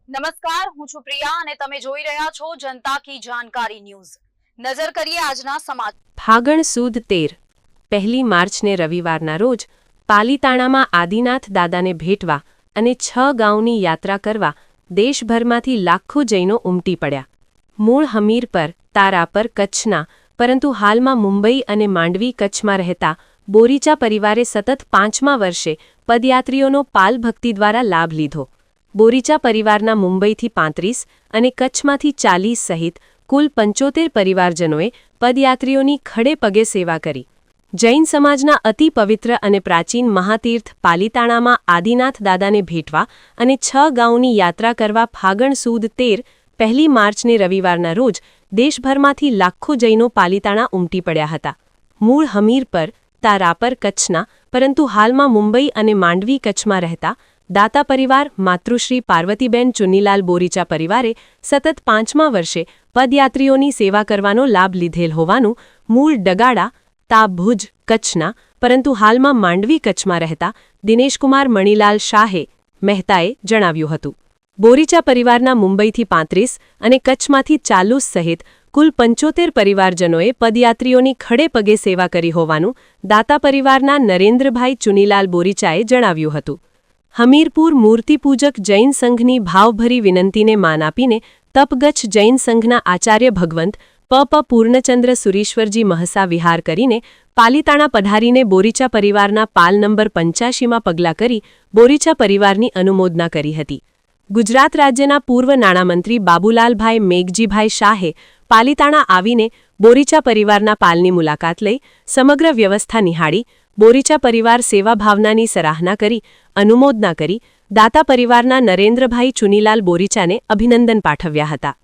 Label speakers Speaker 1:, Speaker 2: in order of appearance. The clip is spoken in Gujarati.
Speaker 1: નમસ્કાર, હું છું પ્રિયા અને તમે જોઈ રહ્યા છો જનતા કી જાણકારી ન્યૂઝ। નજર કરીએ આજના સમાચાર।
Speaker 2: ફાગણ સુદ 13 1 માર્ચને રવિવારના રોજ પાલીતાણામાં આદિનાથ દાદાને ભેટવા અને 6 ગામની યાત્રા કરવા દેશભરમાંથી લાખો જૈનો ઉમટી પડ્યા। મૂળ હમીરપર તારાપર કચ્છના પરંતુ હાલમાં મુંબઈ અને માંડવી કચ્છમાં રહેતા બોરીચા પરિવારે સતત 5મા વર્ષે પદયાત્રીઓનો પાલ ભક્તિ દ્વારા લાભ લીધો। બોરીચા પરિવારના મુંબઈથી 35 અને કચ્છમાંથી 40 સહિત કુલ 75 પરિવારજનોએ પદયાત્રીઓની ખડે પગે સેવા કરી। જૈન સમાજના અતિ પવિત્ર અને પ્રાચીન મહાતીર્થ પાલીતાણામાં આદિનાથ દાદાને ભેટવા અને 6 ગામની યાત્રા કરવા ફાગણ સુદ 13 1 માર્ચને રવિવારના રોજ દેશભરમાંથી લાખો જૈનો પાલીતાણા ઉમટી પડ્યા હતા। મૂળ હમીરપર તારાપર કચ્છના પરંતુ હાલમાં મુંબઈ અને માંડવી કચ્છમાં રહેતા દાતા પરિવાર માતૃશ્રી પાર્વતીબેન ચુનીલાલ બોરીચા પરિવારે સતત 5મા વર્ષે પદયાત્રીઓની સેવા કરવાનો લાભ લીધેલ હોવાનું મૂળ ડગાડા તા ભુજ કચ્છના પરંતુ હાલમાં માંડવી કચ્છમાં રહેતા દિનેશકુમાર મણીલાલ શાહે મહેતાએ જણાવ્યું હતું। બોરીચા પરિવારના મુંબઈથી 35 અને કચ્છમાંથી 40 સહિત કુલ 75 પરિવારજનોએ પદયાત્રીઓની ખડે પગે સેવા કરી હોવાનું દાતા પરિવારના નરેન્દ્રભાઈ ચુનીલાલ બોરીચાએ જણાવ્યું હતું। હમીરપુર મૂર્તિપૂજક જૈન સંઘની ભાવભરી વિનંતીને માન આપીને તપગચ્છ જૈન સંઘના આચાર્ય ભગવંત પ પૂર્ણચંદ્ર સુરીશ્વરજી મહસા વિહાર કરીને પાલીતાણા પધારીને બોરીચા પરિવારના પાલ નંબર 85માં પગલાં કરી બોરીચા પરિવારની અનુમોદના કરી હતી। ગુજરાત રાજ્યના પૂર્વ નાણામંત્રી બાબુલાલભાઈ મેઘજીભાઈ શાહે પાલીતાણા આવીને બોરીચા પરિવારના પાલની મુલાકાત લઈ સમગ્ર વ્યવસ્થા નિહાળી બોરીચા પરિવાર સેવાભાવનાની સરાહના કરી અનુમોદના કરી દાતા પરિવારના નરેન્દ્રભાઈ ચુનીલાલ બોરીચાને અભિનંદન પાઠવ્યા હતા।